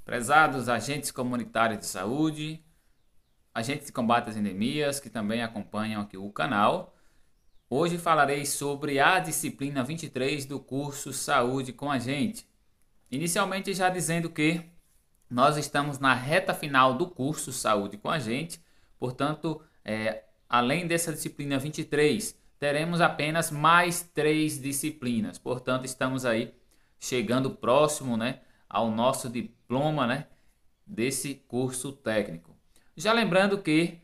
Prezados agentes comunitários de saúde, agentes de combate às endemias que também acompanham aqui o canal. Hoje falarei sobre a disciplina 23 do curso Saúde com a Gente. Inicialmente já dizendo que nós estamos na reta final do curso Saúde com a Gente, portanto, além dessa disciplina 23, teremos apenas mais 3 disciplinas, portanto estamos aí chegando próximo, né, ao nosso diploma, né, desse curso técnico. Já lembrando que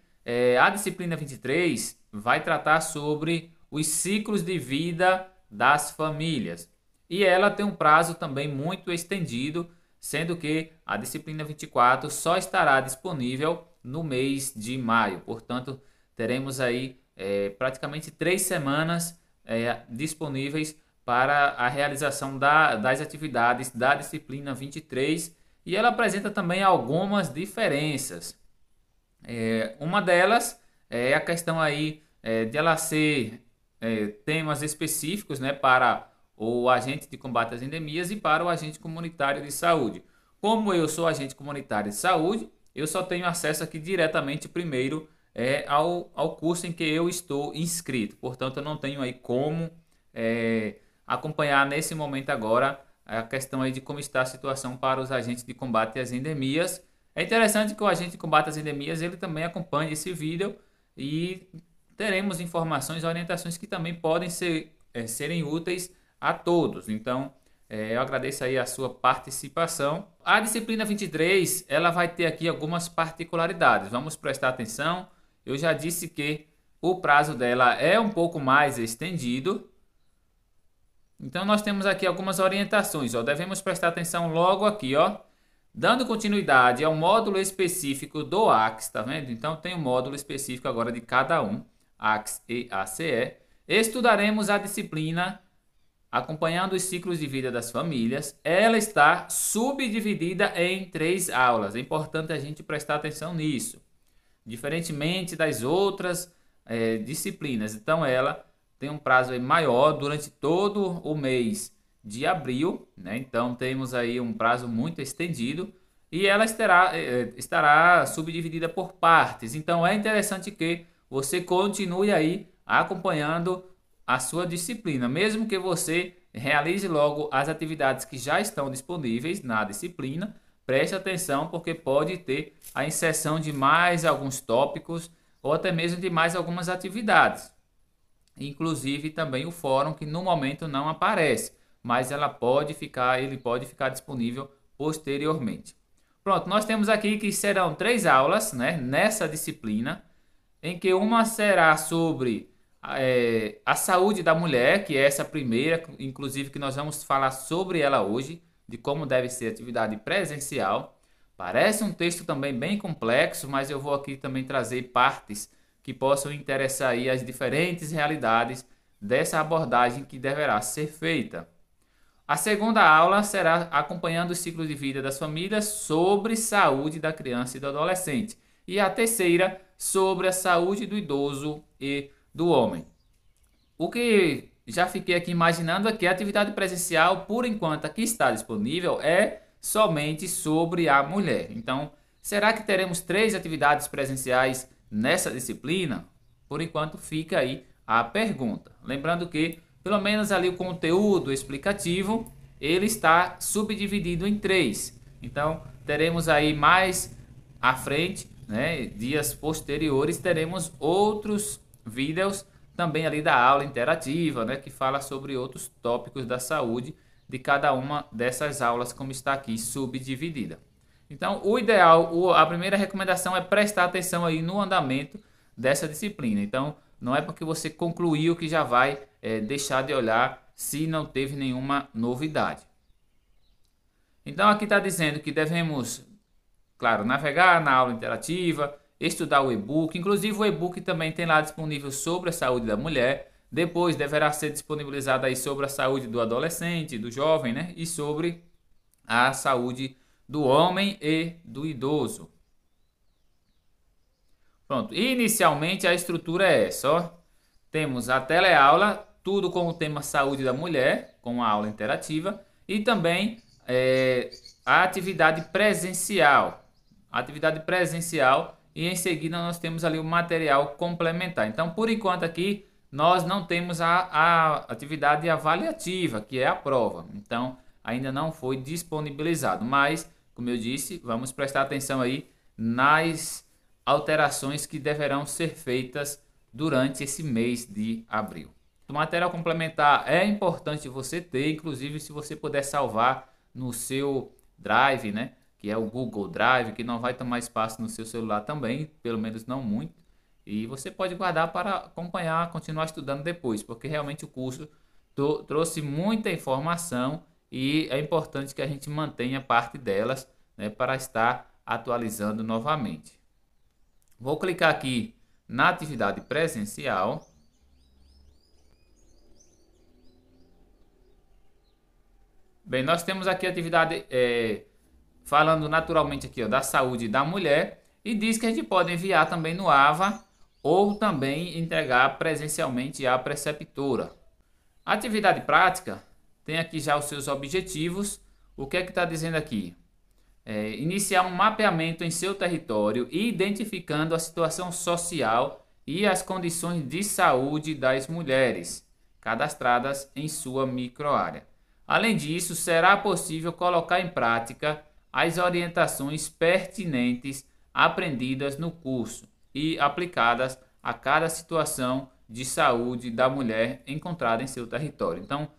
a disciplina 23 vai tratar sobre os ciclos de vida das famílias. E ela tem um prazo também muito estendido, sendo que a disciplina 24 só estará disponível no mês de maio. Portanto, teremos aí praticamente 3 semanas disponíveis para a realização das atividades da disciplina 23, e ela apresenta também algumas diferenças. Uma delas é a questão aí de ela ser temas específicos, né, para o agente de combate às endemias e para o agente comunitário de saúde. Como eu sou agente comunitário de saúde, eu só tenho acesso aqui diretamente primeiro ao curso em que eu estou inscrito. Portanto, eu não tenho aí como acompanhar nesse momento agora a questão aí de como está a situação para os agentes de combate às endemias. É interessante que o agente de combate às endemias ele também acompanhe esse vídeo e teremos informações e orientações que também podem serem úteis a todos. Então, eu agradeço aí a sua participação. A disciplina 23, ela vai ter aqui algumas particularidades. Vamos prestar atenção. Eu já disse que o prazo dela é um pouco mais estendido. Então, nós temos aqui algumas orientações. Devemos prestar atenção logo aqui, dando continuidade ao módulo específico do ACS, tá vendo? Então, tem um módulo específico agora de cada um, ACS e ACE. Estudaremos a disciplina acompanhando os ciclos de vida das famílias. Ela está subdividida em 3 aulas. É importante a gente prestar atenção nisso. Diferentemente das outras disciplinas. Então, ela tem um prazo maior durante todo o mês de abril, né? Então, temos aí um prazo muito estendido. E ela estará subdividida por partes. Então, é interessante que você continue aí acompanhando a sua disciplina, mesmo que você realize logo as atividades que já estão disponíveis na disciplina. Preste atenção, porque pode ter a inserção de mais alguns tópicos ou até mesmo de mais algumas atividades. Inclusive também o fórum, que no momento não aparece, mas ele pode ficar disponível posteriormente. Pronto, nós temos aqui que serão 3 aulas, né, nessa disciplina, em que uma será sobre a saúde da mulher, que é essa primeira, inclusive que nós vamos falar sobre ela hoje, de como deve ser a atividade presencial. Parece um texto também bem complexo, mas eu vou aqui também trazer partes que possam interessar aí as diferentes realidades dessa abordagem que deverá ser feita. A segunda aula será acompanhando o ciclo de vida das famílias sobre saúde da criança e do adolescente. E a terceira sobre a saúde do idoso e do homem. O que já fiquei aqui imaginando é que a atividade presencial, por enquanto, aqui está disponível, é somente sobre a mulher. Então, será que teremos 3 atividades presenciais nessa disciplina? Por enquanto, fica aí a pergunta. Lembrando que, pelo menos ali o conteúdo explicativo, ele está subdividido em 3. Então, teremos aí mais à frente, né, dias posteriores, teremos outros vídeos também ali da aula interativa, né, que fala sobre outros tópicos da saúde de cada uma dessas aulas, como está aqui subdividida. Então, o ideal, a primeira recomendação é prestar atenção aí no andamento dessa disciplina. Então, não é porque você concluiu que já vai deixar de olhar se não teve nenhuma novidade. Então, aqui está dizendo que devemos, claro, navegar na aula interativa, estudar o e-book. Inclusive, o e-book também tem lá disponível sobre a saúde da mulher. Depois deverá ser disponibilizado aí sobre a saúde do adolescente, do jovem, né? E sobre a saúde do homem e do idoso. Pronto, inicialmente a estrutura é essa, Temos a teleaula, tudo com o tema saúde da mulher, com a aula interativa, e também a atividade presencial. Atividade presencial e em seguida nós temos ali o material complementar. Então, por enquanto aqui, nós não temos a atividade avaliativa, que é a prova. Então, ainda não foi disponibilizado, mas, como eu disse, vamos prestar atenção aí nas alterações que deverão ser feitas durante esse mês de abril. O material complementar é importante você ter, inclusive se você puder salvar no seu Drive, né? Que é o Google Drive, que não vai tomar espaço no seu celular também, pelo menos não muito. E você pode guardar para acompanhar, continuar estudando depois, porque realmente o curso trouxe muita informação e é importante que a gente mantenha parte delas, né, para estar atualizando novamente. Vou clicar aqui na atividade presencial. Bem, nós temos aqui a atividade falando naturalmente aqui, ó, da saúde da mulher e diz que a gente pode enviar também no AVA ou também entregar presencialmente à preceptora. A atividade prática tem aqui já os seus objetivos. O que é que está dizendo aqui? Iniciar um mapeamento em seu território e identificando a situação social e as condições de saúde das mulheres cadastradas em sua microárea. Além disso, será possível colocar em prática as orientações pertinentes aprendidas no curso e aplicadas a cada situação de saúde da mulher encontrada em seu território. Então,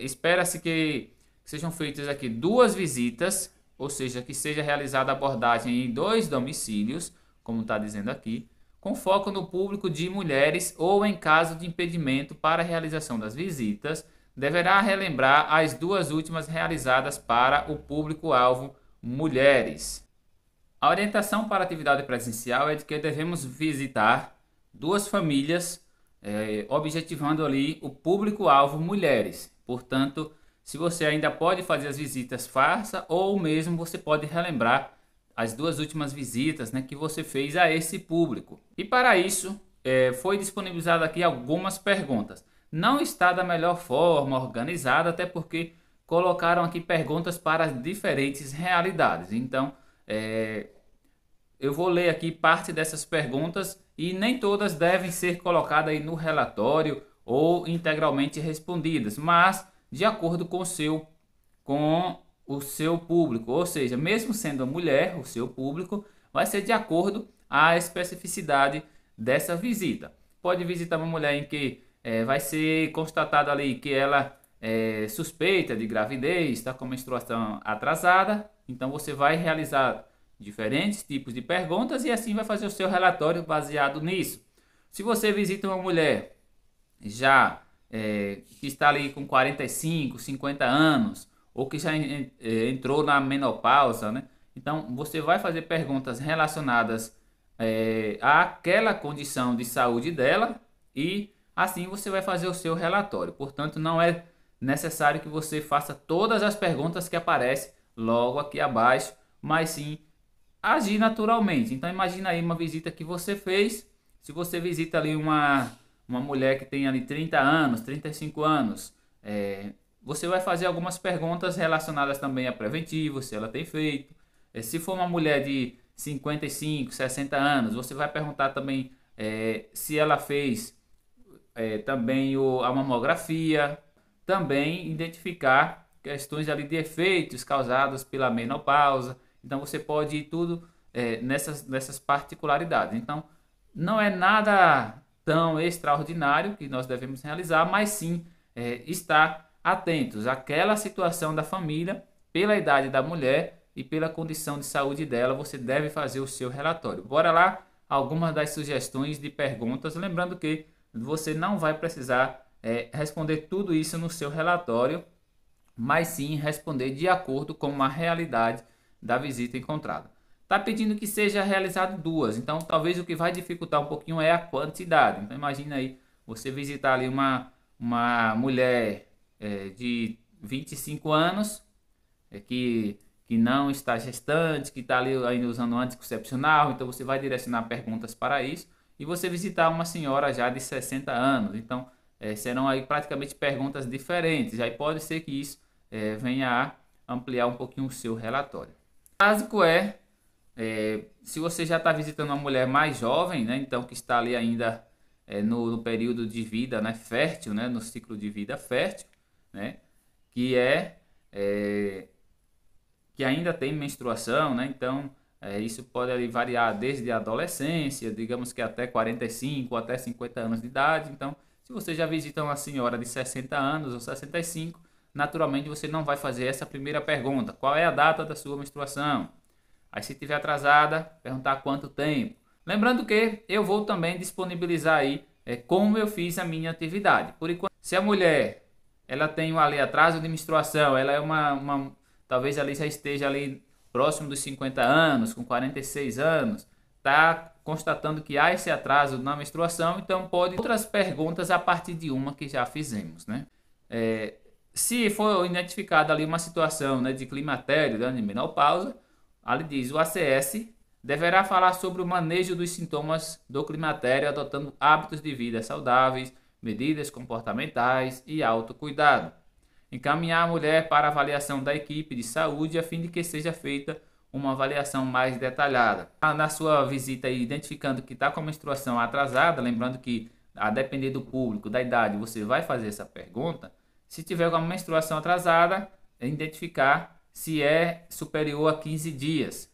espera-se que sejam feitas aqui 2 visitas, ou seja, que seja realizada a abordagem em 2 domicílios, como está dizendo aqui, com foco no público de mulheres ou em caso de impedimento para a realização das visitas, deverá relembrar as 2 últimas realizadas para o público-alvo mulheres. A orientação para a atividade presencial é de que devemos visitar 2 famílias, objetivando ali o público-alvo mulheres. Portanto, se você ainda pode fazer as visitas, faça, ou mesmo você pode relembrar as 2 últimas visitas, né, que você fez a esse público. E para isso, foi disponibilizado aqui algumas perguntas. Não está da melhor forma organizada, até porque colocaram aqui perguntas para diferentes realidades. Então, eu vou ler aqui parte dessas perguntas e nem todas devem ser colocadas aí no relatório ou integralmente respondidas, mas de acordo com o seu público. Ou seja, mesmo sendo mulher, o seu público vai ser de acordo à especificidade dessa visita. Pode visitar uma mulher em que vai ser constatado ali que ela é suspeita de gravidez, está com menstruação atrasada. Então você vai realizar diferentes tipos de perguntas e assim vai fazer o seu relatório baseado nisso. Se você visita uma mulher já que está ali com 45, 50 anos ou que já entrou na menopausa, né? Então você vai fazer perguntas relacionadas àquela condição de saúde dela e assim você vai fazer o seu relatório. Portanto, não é necessário que você faça todas as perguntas que aparecem logo aqui abaixo, mas sim agir naturalmente. Então, imagina aí uma visita que você fez. Se você visita ali uma mulher que tem ali 30 anos, 35 anos, você vai fazer algumas perguntas relacionadas também a preventivo, se ela tem feito. Se for uma mulher de 55, 60 anos, você vai perguntar também se ela fez também a mamografia, também identificar questões ali de efeitos causados pela menopausa. Então você pode ir tudo nessas particularidades. Então não é nada tão extraordinário que nós devemos realizar, mas sim estar atentos àquela situação da família, pela idade da mulher e pela condição de saúde dela, você deve fazer o seu relatório. Bora lá, algumas das sugestões de perguntas, lembrando que você não vai precisar responder tudo isso no seu relatório, mas sim responder de acordo com a realidade da visita encontrada. Está pedindo que seja realizado 2, então talvez o que vai dificultar um pouquinho é a quantidade. Então imagina aí, você visitar ali uma mulher de 25 anos, que não está gestante, que está ali ainda usando anticoncepcional, então você vai direcionar perguntas para isso. E você visitar uma senhora já de 60 anos, então serão aí praticamente perguntas diferentes. Aí pode ser que isso venha ampliar um pouquinho o seu relatório. O básico é, se você já está visitando uma mulher mais jovem, né, então que está ali ainda no período de vida, né, fértil, né, no ciclo de vida fértil, né, que que ainda tem menstruação, né, então isso pode ali variar desde a adolescência, digamos que até 45 ou até 50 anos de idade. Então, se você já visita uma senhora de 60 anos ou 65, naturalmente você não vai fazer essa primeira pergunta: qual é a data da sua menstruação? Aí, se estiver atrasada, perguntar quanto tempo. Lembrando que eu vou também disponibilizar aí como eu fiz a minha atividade. Por enquanto, se a mulher ela tem ali atraso de menstruação, ela é talvez ali já esteja ali próximo dos 50 anos, com 46 anos, está constatando que há esse atraso na menstruação, então pode outras perguntas a partir de uma que já fizemos, né? Se for identificada ali uma situação, né, de climatério, né, de menopausa, ali diz: o ACS deverá falar sobre o manejo dos sintomas do climatério, adotando hábitos de vida saudáveis, medidas comportamentais e autocuidado. Encaminhar a mulher para a avaliação da equipe de saúde a fim de que seja feita uma avaliação mais detalhada. Na sua visita aí, identificando que está com a menstruação atrasada, lembrando que a depender do público, da idade, você vai fazer essa pergunta. Se tiver com a menstruação atrasada, identificar se é superior a 15 dias.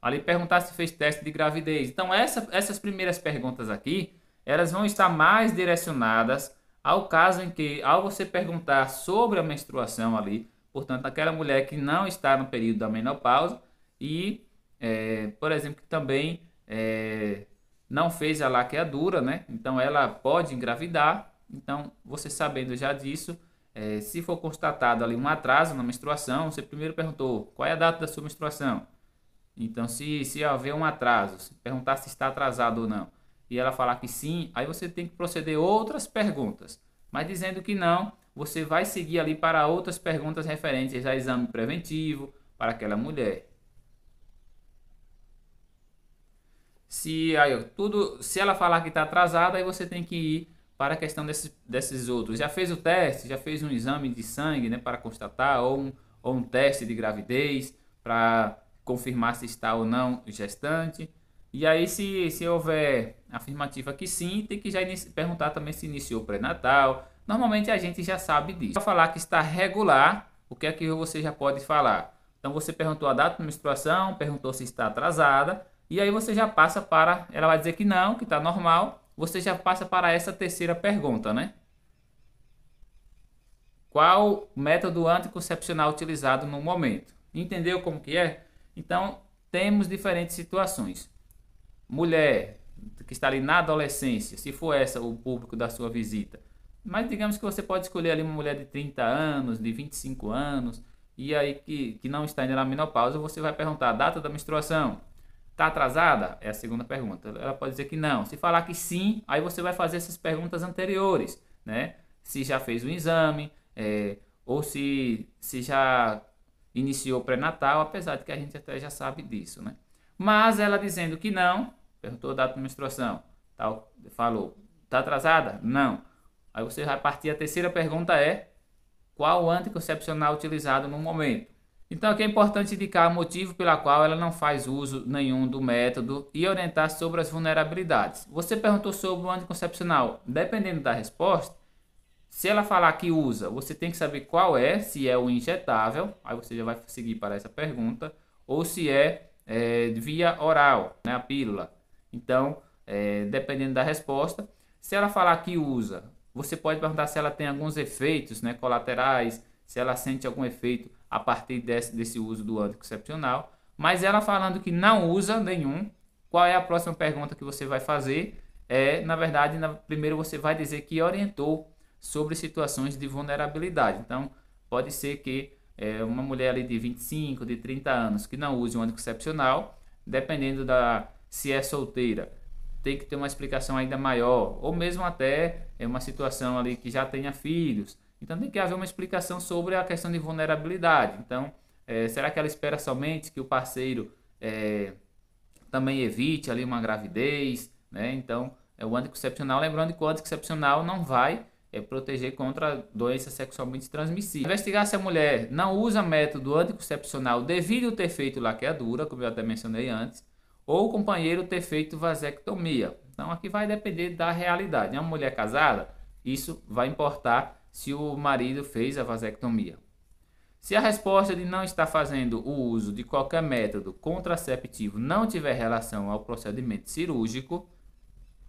Ali perguntar se fez teste de gravidez. Então essas primeiras perguntas aqui, elas vão estar mais direcionadas ao caso em que, ao você perguntar sobre a menstruação ali, portanto, aquela mulher que não está no período da menopausa e, por exemplo, que também não fez a laqueadura, né? Então, ela pode engravidar. Então, você sabendo já disso, se for constatado ali um atraso na menstruação, você primeiro perguntou qual é a data da sua menstruação. Então, se haver um atraso, se perguntar se está atrasado ou não, e ela falar que sim, aí você tem que proceder outras perguntas. Mas dizendo que não, você vai seguir ali para outras perguntas referentes a exame preventivo para aquela mulher. Se ela falar que está atrasada, aí você tem que ir para a questão desses outros. Já fez o teste, já fez um exame de sangue, né, para constatar, ou um teste de gravidez para confirmar se está ou não gestante. E aí, se houver afirmativa que sim, tem que já perguntar também se iniciou pré-natal. Normalmente a gente já sabe disso. Para falar que está regular, o que é que você já pode falar? Então você perguntou a data de menstruação, perguntou se está atrasada, e aí você já passa para, ela vai dizer que não, que está normal, você já passa para essa terceira pergunta, né? Qual método anticoncepcional utilizado no momento? Entendeu como que é? Então, temos diferentes situações. Mulher que está ali na adolescência, se for essa o público da sua visita, mas digamos que você pode escolher ali uma mulher de 30 anos, de 25 anos, e aí que não está ainda na menopausa, você vai perguntar a data da menstruação. Está atrasada? É a segunda pergunta. Ela pode dizer que não. Se falar que sim, aí você vai fazer essas perguntas anteriores, né? Se já fez o exame, ou se já iniciou pré-natal, apesar de que a gente até já sabe disso, né? Mas ela dizendo que não, perguntou a data de menstruação, falou, está atrasada? Não. Aí você vai partir, a terceira pergunta é: qual o anticoncepcional utilizado no momento? Então aqui é importante indicar o motivo pela qual ela não faz uso nenhum do método e orientar sobre as vulnerabilidades. Você perguntou sobre o anticoncepcional, dependendo da resposta, se ela falar que usa, você tem que saber qual é, se é o injetável, aí você já vai seguir para essa pergunta, ou se é via oral, né, a pílula. Então, dependendo da resposta, se ela falar que usa, você pode perguntar se ela tem alguns efeitos, né, colaterais, se ela sente algum efeito a partir desse uso do anticoncepcional. Mas ela falando que não usa nenhum, qual é a próxima pergunta que você vai fazer? Na verdade, primeiro você vai dizer que orientou sobre situações de vulnerabilidade. Então, pode ser que uma mulher ali de 25, de 30 anos que não use um anticoncepcional, dependendo se é solteira, tem que ter uma explicação ainda maior, ou mesmo até uma situação ali que já tenha filhos. Então tem que haver uma explicação sobre a questão de vulnerabilidade. Então, será que ela espera somente que o parceiro também evite ali uma gravidez, né? Então, o anticoncepcional, lembrando que o anticoncepcional não vai proteger contra doenças sexualmente transmissíveis. Investigar se a mulher não usa método anticoncepcional devido ter feito laqueadura, como eu até mencionei antes, ou o companheiro ter feito vasectomia. Então aqui vai depender da realidade. Uma mulher casada, isso vai importar se o marido fez a vasectomia. Se a resposta de não estar fazendo o uso de qualquer método contraceptivo não tiver relação ao procedimento cirúrgico,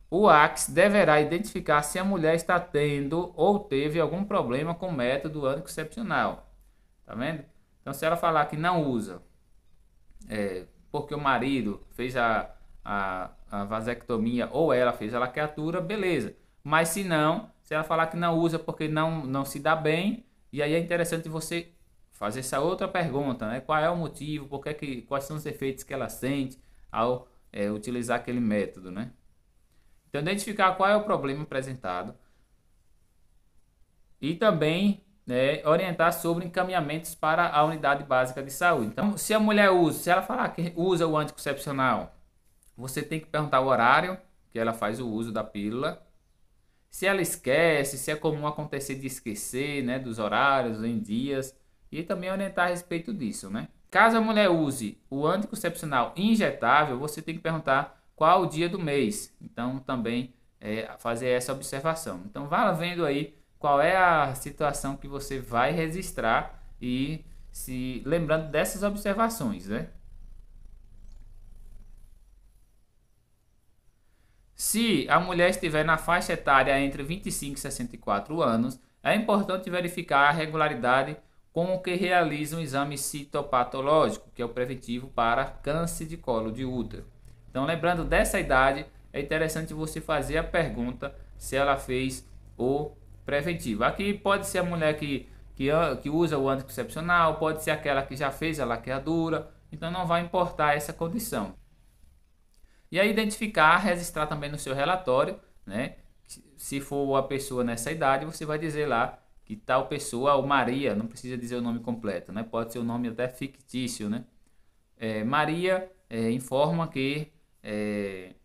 o ACS deverá identificar se a mulher está tendo ou teve algum problema com o método anticoncepcional. Tá vendo? Então, se ela falar que não usa, porque o marido fez a vasectomia ou ela fez a laqueadura, beleza. Mas se não, se ela falar que não usa porque não se dá bem, e aí é interessante você fazer essa outra pergunta, né? Qual é o motivo, quais são os efeitos que ela sente ao utilizar aquele método, né? Então, identificar qual é o problema apresentado e também orientar sobre encaminhamentos para a unidade básica de saúde. Então, se a mulher usa, se ela falar que usa o anticoncepcional, você tem que perguntar o horário que ela faz o uso da pílula. Se ela esquece, se é comum acontecer de esquecer, né, dos horários em dias, e também orientar a respeito disso, né? Caso a mulher use o anticoncepcional injetável, você tem que perguntar qual o dia do mês. Então, também fazer essa observação. Então, vá vendo aí qual é a situação que você vai registrar e se lembrando dessas observações, né? Se a mulher estiver na faixa etária entre 25 e 64 anos, é importante verificar a regularidade com o que realiza um exame citopatológico, que é o preventivo para câncer de colo de útero. Então, lembrando dessa idade, é interessante você fazer a pergunta se ela fez o preventivo. Aqui pode ser a mulher que usa o anticoncepcional, pode ser aquela que já fez a laqueadura, então não vai importar essa condição. E aí identificar, registrar também no seu relatório, né? Se for a pessoa nessa idade, você vai dizer lá que tal pessoa, ou Maria, não precisa dizer o nome completo, né? Pode ser o nome até fictício, né? Maria informa que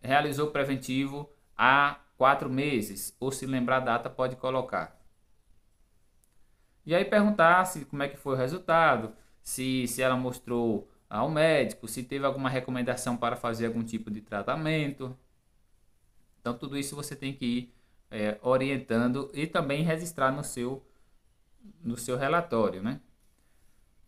realizou o preventivo há 4 meses, ou se lembrar a data pode colocar. E aí perguntar como é que foi o resultado, se ela mostrou ao médico, se teve alguma recomendação para fazer algum tipo de tratamento. Então tudo isso você tem que ir orientando e também registrar no seu relatório, né?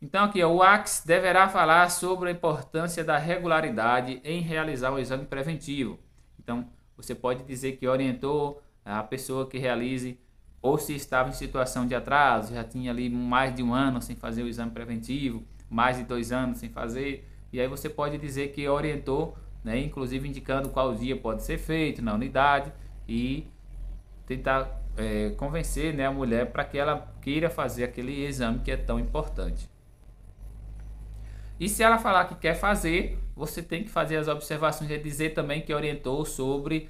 Então aqui o ACS deverá falar sobre a importância da regularidade em realizar o exame preventivo. Então você pode dizer que orientou a pessoa que realize, ou se estava em situação de atraso, já tinha ali mais de 1 ano sem fazer o exame preventivo, mais de 2 anos sem fazer, e aí você pode dizer que orientou, né, inclusive indicando qual dia pode ser feito na unidade e tentar convencer, né, a mulher para que ela queira fazer aquele exame que é tão importante. E se ela falar que quer fazer, você tem que fazer as observações e dizer também que orientou sobre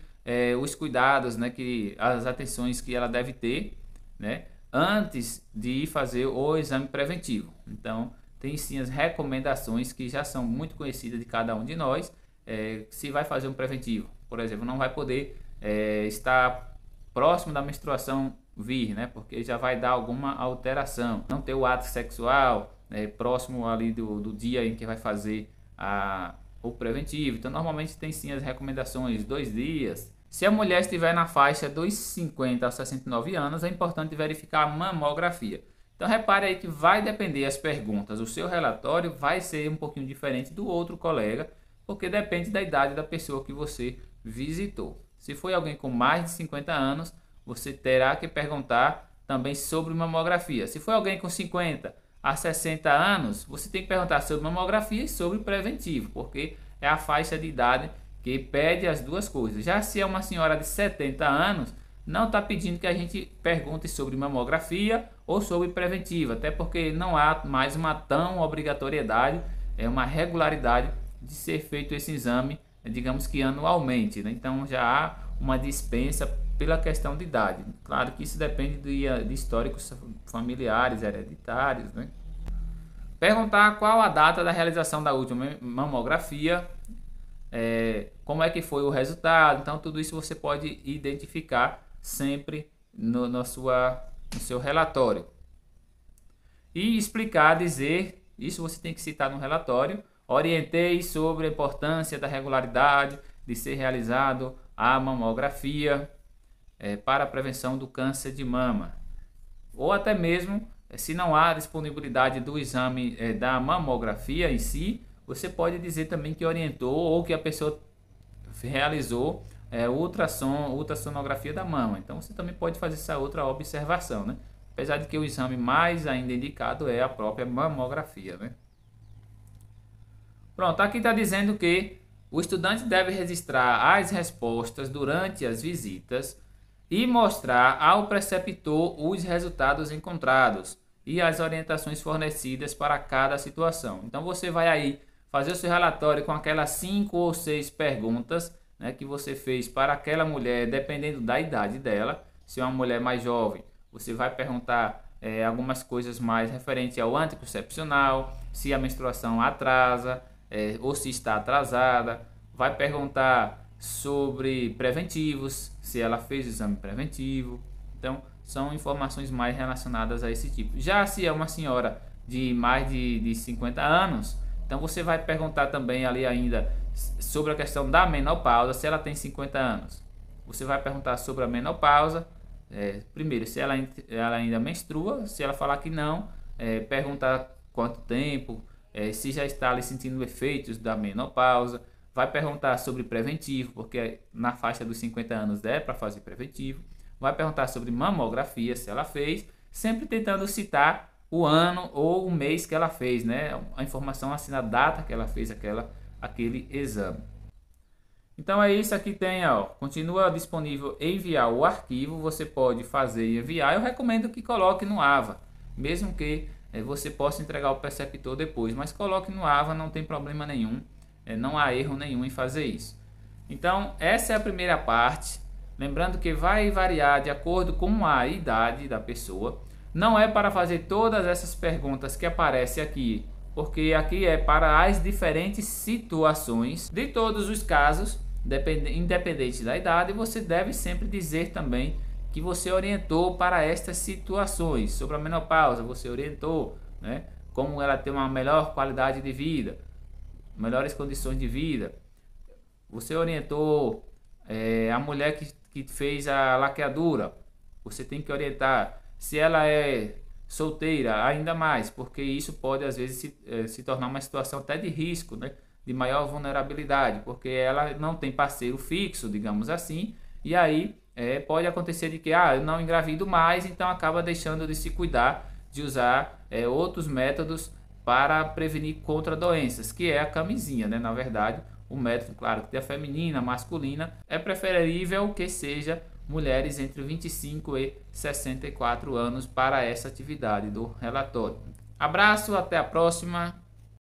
os cuidados, né, as atenções que ela deve ter, né, antes de ir fazer o exame preventivo. Então, tem sim as recomendações que já são muito conhecidas de cada um de nós. Se vai fazer um preventivo, por exemplo, não vai poder estar próximo da menstruação vir, né, porque já vai dar alguma alteração. Não ter o ato sexual próximo ali do dia em que vai fazer o preventivo. Então, normalmente tem sim as recomendações 2 dias. Se a mulher estiver na faixa dos 50 a 69 anos, é importante verificar a mamografia. Então, repare aí que vai depender as perguntas. O seu relatório vai ser um pouquinho diferente do outro colega, porque depende da idade da pessoa que você visitou. Se for alguém com mais de 50 anos, você terá que perguntar também sobre mamografia. Se for alguém com 50 a 60 anos, você tem que perguntar sobre mamografia e sobre preventivo, porque é a faixa de idade que pede as duas coisas. Já se é uma senhora de 70 anos, não está pedindo que a gente pergunte sobre mamografia ou sobre preventivo, até porque não há mais uma tão obrigatoriedade, uma regularidade de ser feito esse exame, digamos que anualmente, né? Então já há uma dispensa pela questão de idade. Claro que isso depende de históricos familiares, hereditários, né? Perguntar qual a data da realização da última mamografia, como é que foi o resultado. Então tudo isso você pode identificar sempre no seu relatório. E explicar, dizer, isso você tem que citar no relatório: orientei sobre a importância da regularidade de ser realizado a mamografia para a prevenção do câncer de mama. Ou até mesmo, se não há disponibilidade do exame da mamografia em si, você pode dizer também que orientou ou que a pessoa realizou ultrassonografia da mama. Então você também pode fazer essa outra observação, né? Apesar de que o exame mais ainda indicado é a própria mamografia, né? Pronto, aqui está dizendo que o estudante deve registrar as respostas durante as visitas e mostrar ao preceptor os resultados encontrados e as orientações fornecidas para cada situação. Então você vai aí fazer o seu relatório com aquelas 5 ou 6 perguntas, né, que você fez para aquela mulher, dependendo da idade dela. Se é uma mulher mais jovem, você vai perguntar algumas coisas mais referentes ao anticoncepcional, se a menstruação atrasa ou se está atrasada. Vai perguntar sobre preventivos, se ela fez o exame preventivo. Então são informações mais relacionadas a esse tipo. Já se é uma senhora de mais de 50 anos, então você vai perguntar também ali ainda sobre a questão da menopausa, se ela tem 50 anos. Você vai perguntar sobre a menopausa, primeiro, se ela ainda menstrua. Se ela falar que não, perguntar quanto tempo, se já está ali sentindo efeitos da menopausa. Vai perguntar sobre preventivo, porque na faixa dos 50 anos é para fazer preventivo. Vai perguntar sobre mamografia, se ela fez, sempre tentando citar o ano ou o mês que ela fez, né? A informação assim, a data que ela fez aquele exame. Então é isso, aqui tem, ó, continua disponível enviar o arquivo, você pode fazer e enviar. Eu recomendo que coloque no AVA, mesmo que você possa entregar ao preceptor depois, mas coloque no AVA, não tem problema nenhum, não há erro nenhum em fazer isso. Então essa é a primeira parte, lembrando que vai variar de acordo com a idade da pessoa. Não é para fazer todas essas perguntas que aparecem aqui, porque aqui é para as diferentes situações de todos os casos, independente da idade. Você deve sempre dizer também que você orientou para estas situações. Sobre a menopausa, você orientou, né, como ela tem uma melhor qualidade de vida, melhores condições de vida. Você orientou a mulher que fez a laqueadura, você tem que orientar. Se ela é solteira, ainda mais, porque isso pode às vezes se tornar uma situação até de risco, né? De maior vulnerabilidade, porque ela não tem parceiro fixo, digamos assim, e aí pode acontecer de que eu não engravido mais, então acaba deixando de se cuidar, de usar outros métodos para prevenir contra doenças, que é a camisinha, né? Na verdade, o método, claro, que tem a feminina, a masculina, é preferível que seja mulheres entre 25 e 64 anos para essa atividade do relatório. Abraço, até a próxima.